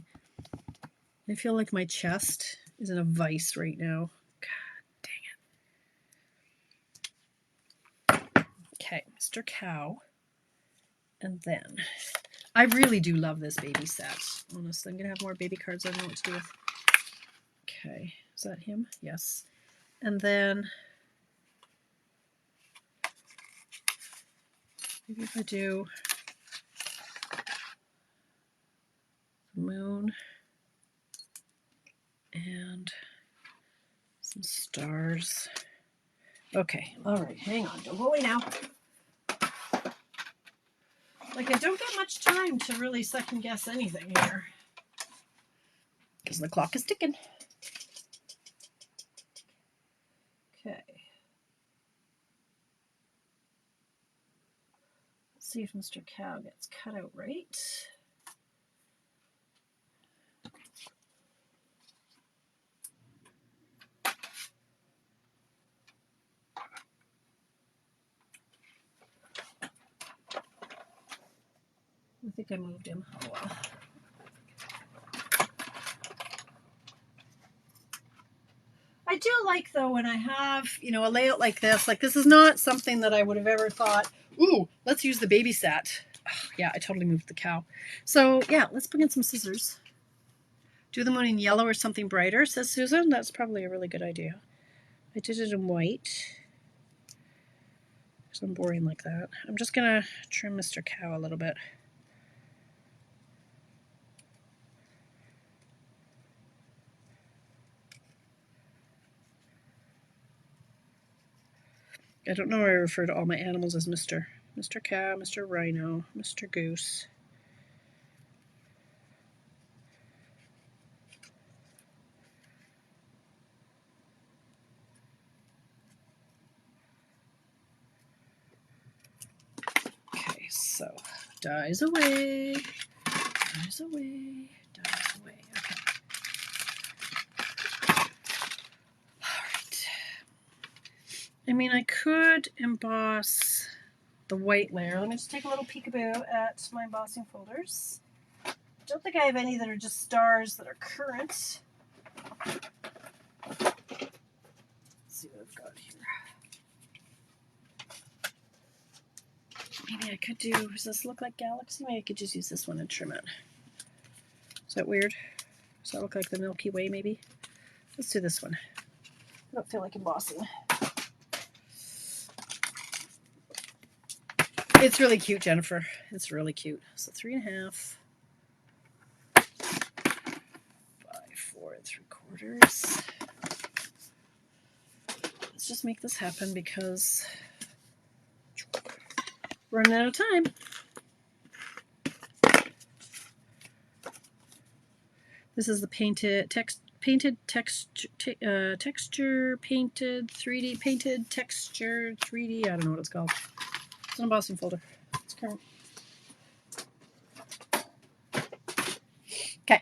I feel like my chest is in a vice right now. God dang it. Okay, Mr. Cow. And then, I really do love this baby set. Honestly, I'm going to have more baby cards I don't know what to do with. Okay, is that him? Yes. And then, maybe if I do the moon and some stars. Okay, all right, hang on. Don't go away now. Like, I don't get much time to really second guess anything here, because the clock is ticking. Okay. Let's see if Mr. Cow gets cut out right. I think I moved him. Oh well. I do like, though, when I have, you know, a layout like this is not something that I would have ever thought, ooh, let's use the baby set. Oh, yeah, I totally moved the cow. So yeah, let's bring in some scissors. Do them in yellow or something brighter, says Susan. That's probably a really good idea. I did it in white. So I'm boring like that. I'm just gonna trim Mr. Cow a little bit. I don't know why I refer to all my animals as Mr. Cow, Mr. Rhino, Mr. Goose. Okay, so dies away, dies away, dies away. Okay. All right. I mean, I could emboss the white layer. Let me just take a little peekaboo at my embossing folders. I don't think I have any that are just stars that are current. Let's see what I've got here. Maybe I could do, does this look like Galaxy? Maybe I could just use this one and trim it. Is that weird? Does that look like the Milky Way maybe? Let's do this one. I don't feel like embossing. It's really cute, Jennifer. It's really cute. So 3.5 by 4 3/4. Let's just make this happen because we're running out of time. This is the painted texture painted 3D. I don't know what it's called. It's an embossing folder. It's current. Okay.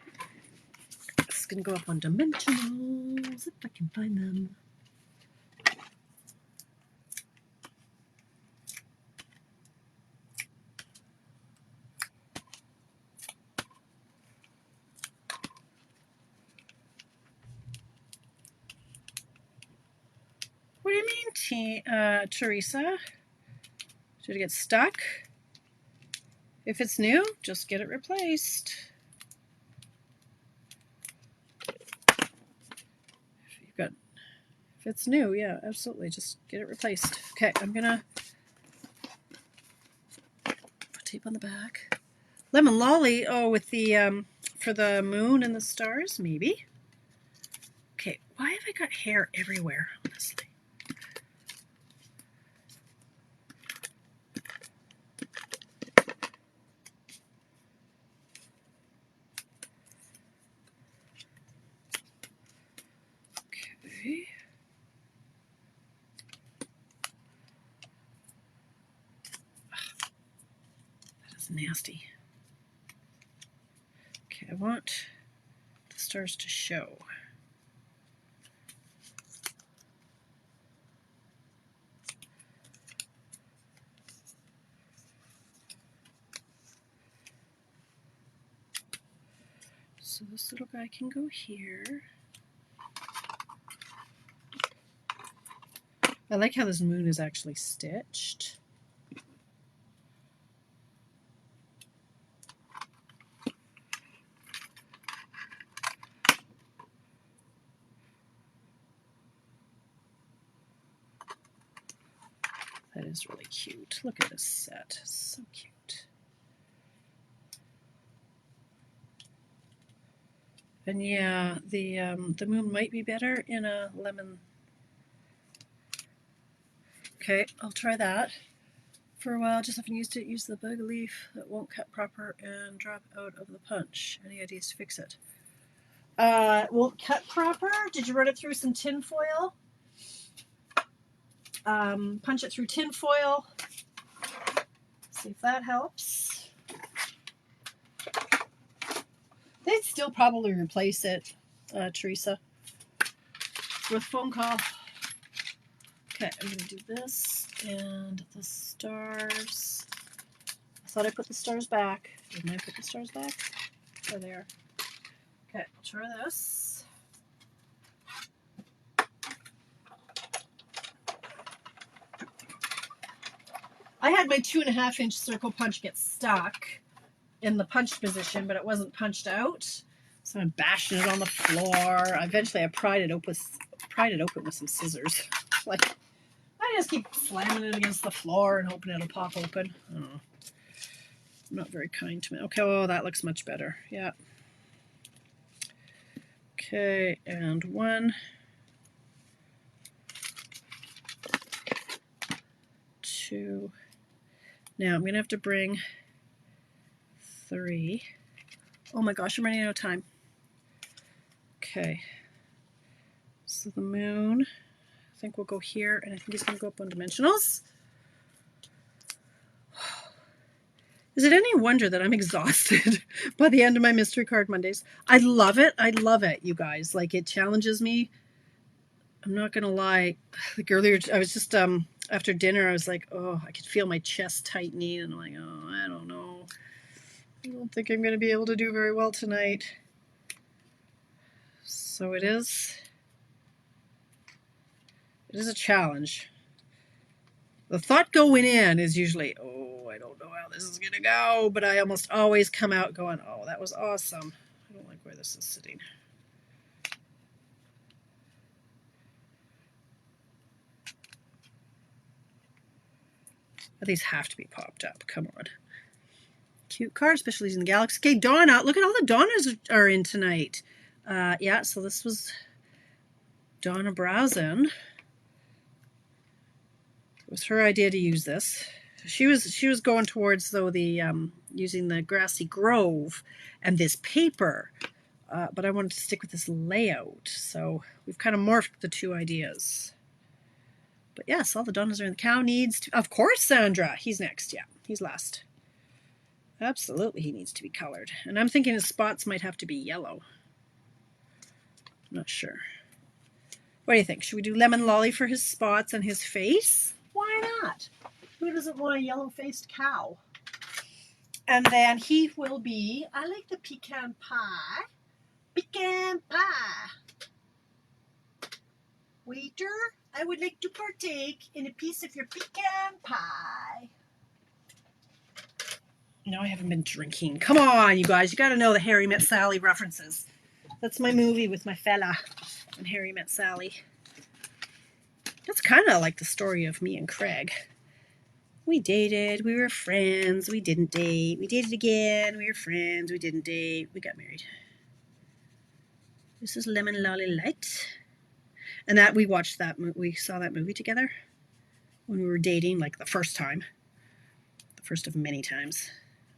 This is going to go up on dimensionals if I can find them. What do you mean, Teresa? Did it get stuck? If it's new, just get it replaced. If it's new, yeah, absolutely, just get it replaced. Okay, I'm gonna put tape on the back. Lemon Lolly, oh, with the, for the moon and the stars, maybe. Okay, why have I got hair everywhere, honestly? Okay. That is nasty. Okay, I want the stars to show. So this little guy can go here. I like how this moon is actually stitched. That is really cute. Look at this set. So cute. And yeah, the moon might be better in a lemon. Okay, I'll try that. for a while. Just haven't used it. Use the bug leaf that won't cut proper and drop out of the punch. Any ideas to fix it? It won't cut proper. Did you run it through some tin foil? Punch it through tin foil. See if that helps. They'd still probably replace it, Teresa, with phone call. Okay, I'm going to do this and the stars. I thought I put the stars back. Didn't I put the stars back? Oh, there. Okay, I'll try this. I had my 2.5-inch circle punch get stuck in the punched position, but it wasn't punched out. So I'm bashing it on the floor. Eventually I pried it open with some scissors. Like, I just keep slamming it against the floor and hoping it'll pop open. I don't know. I'm not very kind to me. Okay, oh, that looks much better. Yeah. Okay, and 1, 2. Now I'm going to have to bring 3. Oh my gosh, I'm running out of time. Okay. So the moon, I think we'll go here, and I think he's going to go up on dimensionals. Is it any wonder that I'm exhausted by the end of my mystery card Mondays? I love it. I love it, you guys. Like, it challenges me. I'm not going to lie. Like earlier, I was just, after dinner, I was like, oh, I could feel my chest tightening. And I'm like, oh, I don't know. I don't think I'm going to be able to do very well tonight. So it is a challenge. The thought going in is usually, oh, I don't know how this is going to go, but I almost always come out going, oh, that was awesome. I don't like where this is sitting. These have to be popped up. Come on. Cute card, especially using the Galaxy. Okay, Donna. Look at all the Donnas are in tonight. Yeah, so this was Donna Browsen. It was her idea to use this. She was going towards, though, the using the Grassy Grove and this paper, but I wanted to stick with this layout. So we've kind of morphed the two ideas. But yes, all the Donnas are in. The cow needs to, of course, Sandra. He's next. Yeah, he's last. Absolutely, he needs to be colored. And I'm thinking his spots might have to be yellow. I'm not sure. What do you think? Should we do lemon lolly for his spots and his face? Why not? Who doesn't want a yellow-faced cow? And then he will be, I like the pecan pie. Pecan pie. Waiter, I would like to partake in a piece of your pecan pie. No, I haven't been drinking. Come on, you guys. You got to know the Harry Met Sally references. That's my movie with my fella and Harry Met Sally. That's kind of like the story of me and Craig. We dated. We were friends. We didn't date. We dated again. We were friends. We didn't date. We got married. This is Lemon Lolly Light. And that we watched that, we saw that movie together when we were dating, like the first time. The first of many times.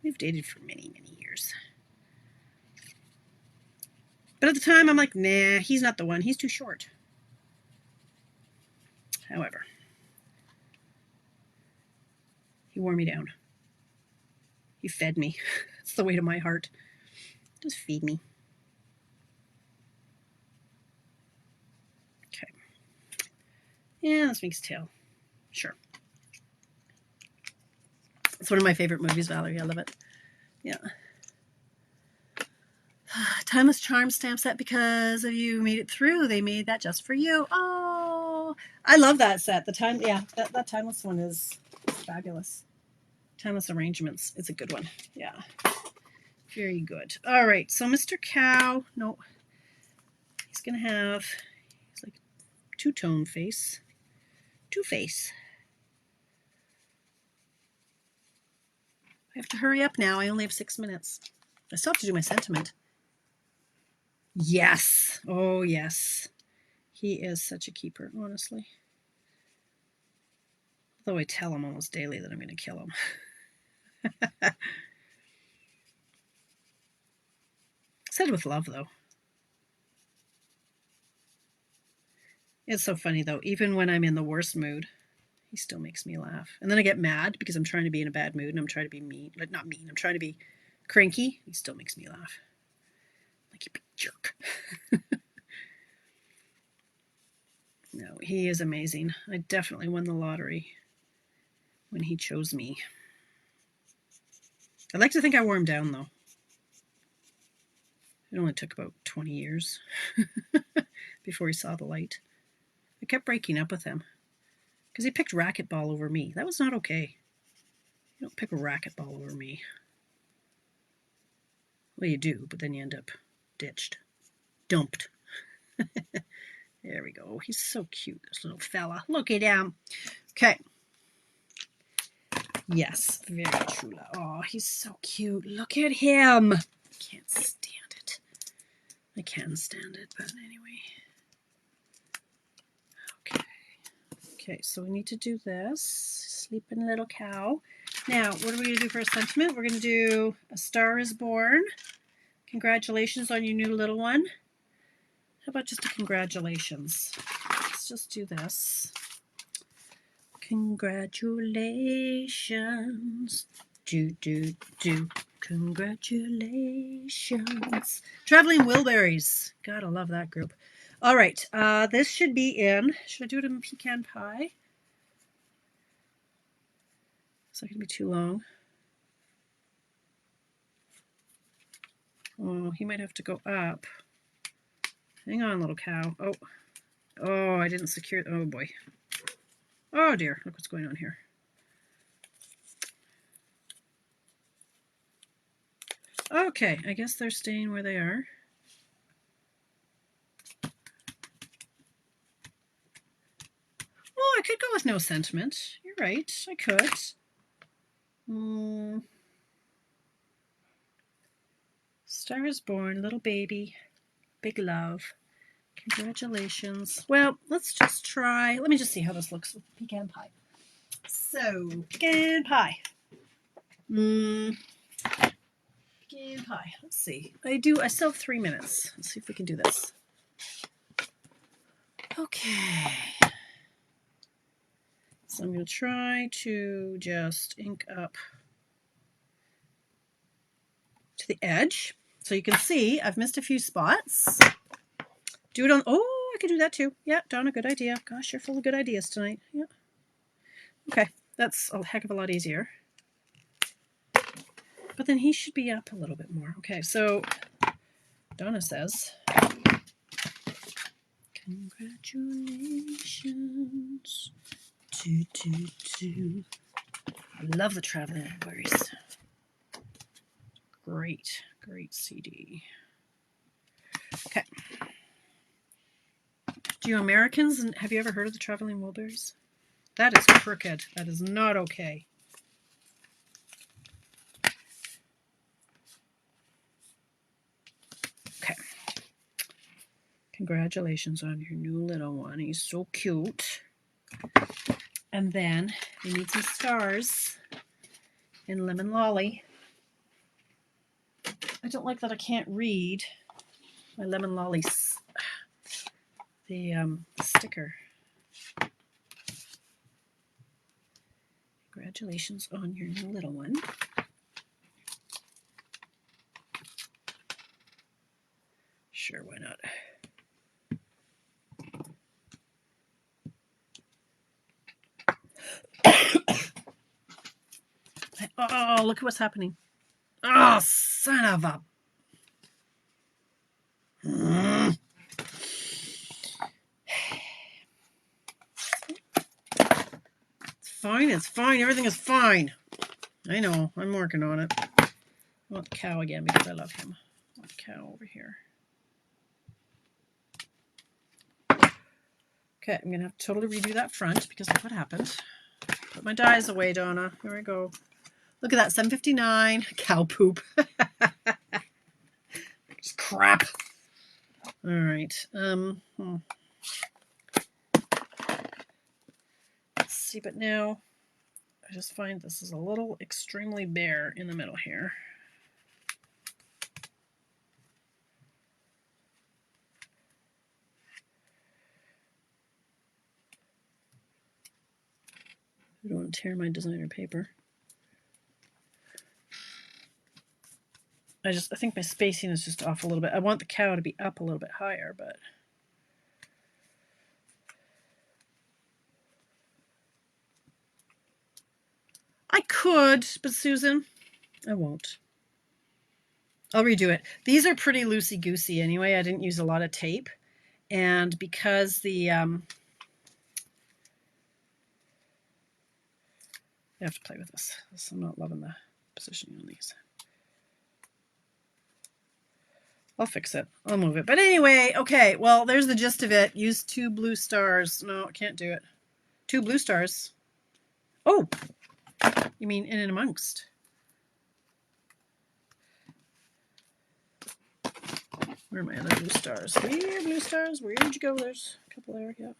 We've dated for many, many years. But at the time, I'm like, nah, he's not the one. He's too short. However, he wore me down. He fed me. It's the way to my heart. Just feed me. Okay. Yeah, this makes tail. Sure. It's one of my favorite movies, Valerie. I love it. Yeah. Timeless Charm stamp set because of you made it through. They made that just for you. Oh, I love that set. The time, yeah, that Timeless one is fabulous. Timeless Arrangements. It's a good one. Yeah. Very good. All right. So Mr. Cow, no, he's going to have, he's like two-tone face. Two-face. I have to hurry up now. I only have 6 minutes. I still have to do my sentiment. Yes. Oh, yes. He is such a keeper, honestly. Although I tell him almost daily that I'm going to kill him. Said with love, though. It's so funny, though. Even when I'm in the worst mood, he still makes me laugh. And then I get mad because I'm trying to be in a bad mood and I'm trying to be mean. Like, not mean. I'm trying to be cranky. He still makes me laugh. Like, you big jerk. No, he is amazing. I definitely won the lottery when he chose me. I'd like to think I wore him down, though. It only took about 20 years before he saw the light. I kept breaking up with him because he picked racquetball over me. That was not okay. You don't pick a racquetball over me. Well, you do, but then you end up ditched. Dumped. There we go. He's so cute, this little fella. Look at him. Okay. Yes, very true. Oh, he's so cute. Look at him. I can't stand it. I can stand it, but anyway. Okay. Okay, so we need to do this. Sleeping little cow. Now, what are we going to do for a sentiment? We're going to do A Star is Born. Congratulations on your new little one. How about just a congratulations? Let's just do this. Congratulations. Do. Congratulations. Traveling Wilburys. Gotta love that group. All right. This should be in. Should I do it in pecan pie? It's not going to be too long. Oh, he might have to go up. Hang on, little cow. Oh, I didn't secure. Oh, boy. Oh, dear. Look what's going on here. Okay, I guess they're staying where they are. Oh, I could go with no sentiment. You're right. I could. Star is born, little baby, big love. Congratulations. Well, let's just try. Let me just see how this looks with pecan pie. So, pecan pie. Pecan pie. Let's see. I still have 3 minutes. Let's see if we can do this. Okay. So I'm going to try to just ink up to the edge. So you can see I've missed a few spots. Do it on, oh, I could do that too. Yeah, Donna, good idea. Gosh, you're full of good ideas tonight. Yeah. Okay, that's a heck of a lot easier. But then he should be up a little bit more. Okay, so Donna says, congratulations. I love the Traveling Wilburys. Great CD. Okay. Do you Americans, have you ever heard of the Traveling Wilburys? That is crooked. That is not okay. Okay. Congratulations on your new little one. He's so cute. And then we need some stars in Lemon Lolly. I don't like that I can't read my Lemon Lolly, the sticker. Congratulations on your new little one. Sure, why not? Oh, look at what's happening. Oh, son of a... It's fine. Everything is fine. I know. I'm working on it. I want the cow again because I love him. I want the cow over here. Okay, I'm going to have to totally redo that front because look what happened. Put my dies away, Donna. Here we go. Look at that, 7:59. Cow poop. Just crap. All right. Let's see, but now I just find this is a little extremely bare in the middle here. I don't want to tear my designer paper. I think my spacing is just off a little bit. I want the cow to be up a little bit higher, but I could, but Susan, I won't. I'll redo it. These are pretty loosey-goosey anyway. I didn't use a lot of tape. And because the I have to play with this. I'm not loving the positioning on these. I'll fix it. I'll move it. But anyway, okay, well, there's the gist of it. Use 2 blue stars. No, I can't do it. 2 blue stars. Oh, you mean in and amongst. Where are my other blue stars? Here, blue stars. Where did you go? There's a couple there. Yep.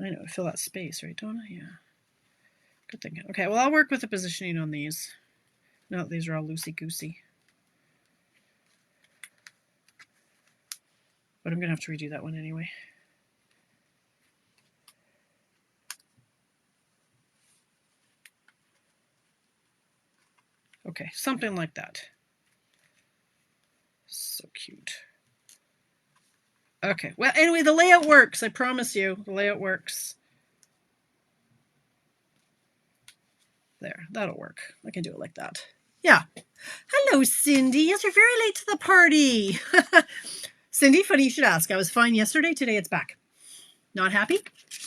I know. Fill that space, right, don't I? Yeah. Good thinking. Okay, well, I'll work with the positioning on these. No, these are all loosey-goosey. But I'm going to have to redo that one anyway. Okay, something like that. So cute. Okay, well, anyway, the layout works. I promise you, the layout works. There, that'll work. I can do it like that. Yeah. Hello, Cindy. Yes, you're very late to the party. Cindy, funny you should ask. I was fine yesterday. Today it's back. Not happy?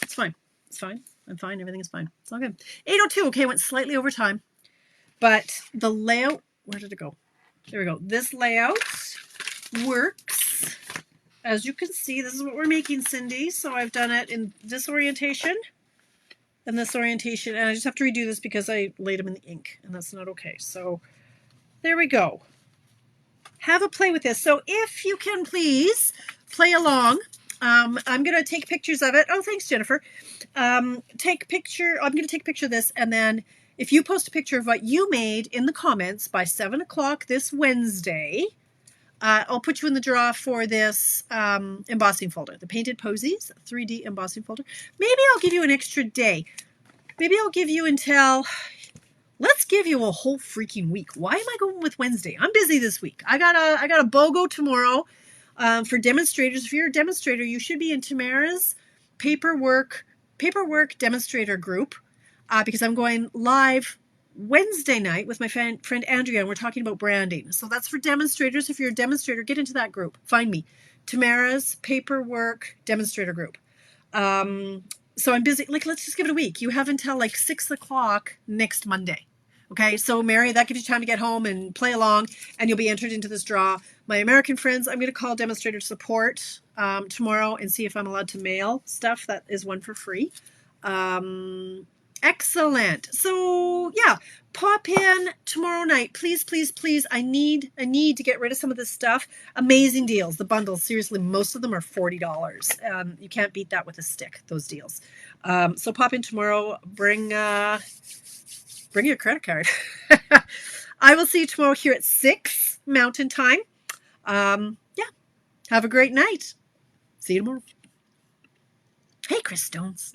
It's fine. It's fine. I'm fine. Everything is fine. It's all good. 8:02. Okay, went slightly over time. But the layout, where did it go? There we go. This layout works. As you can see, this is what we're making, Cindy. So I've done it in this orientation and this orientation. And I just have to redo this because I laid them in the ink. And that's not okay. So there we go. Have a play with this. So if you can please play along. I'm going to take pictures of it. Oh, thanks, Jennifer. I'm going to take a picture of this, and then if you post a picture of what you made in the comments by 7 o'clock this Wednesday, I'll put you in the draw for this embossing folder, the Painted Posies 3D embossing folder. Maybe I'll give you an extra day. Maybe I'll give you until... Let's give you a whole freaking week. Why am I going with Wednesday? I'm busy this week. I got a BOGO tomorrow for demonstrators. If you're a demonstrator, you should be in Tamara's paperwork demonstrator group because I'm going live Wednesday night with my friend Andrea, and we're talking about branding. So that's for demonstrators. If you're a demonstrator, get into that group. Find me. Tamara's paperwork demonstrator group. So I'm busy. Like, let's just give it a week. You have until like 6 o'clock next Monday. Okay, so Mary, that gives you time to get home and play along, and you'll be entered into this draw. My American friends, I'm going to call demonstrator support tomorrow and see if I'm allowed to mail stuff. That is one for free. Excellent. So yeah, pop in tomorrow night, please, please, please. I need to get rid of some of this stuff. Amazing deals. The bundles, seriously, most of them are $40. You can't beat that with a stick. Those deals. So pop in tomorrow. Bring your credit card. I will see you tomorrow here at 6 Mountain Time. Yeah. Have a great night. See you tomorrow. Hey, Chris Stones.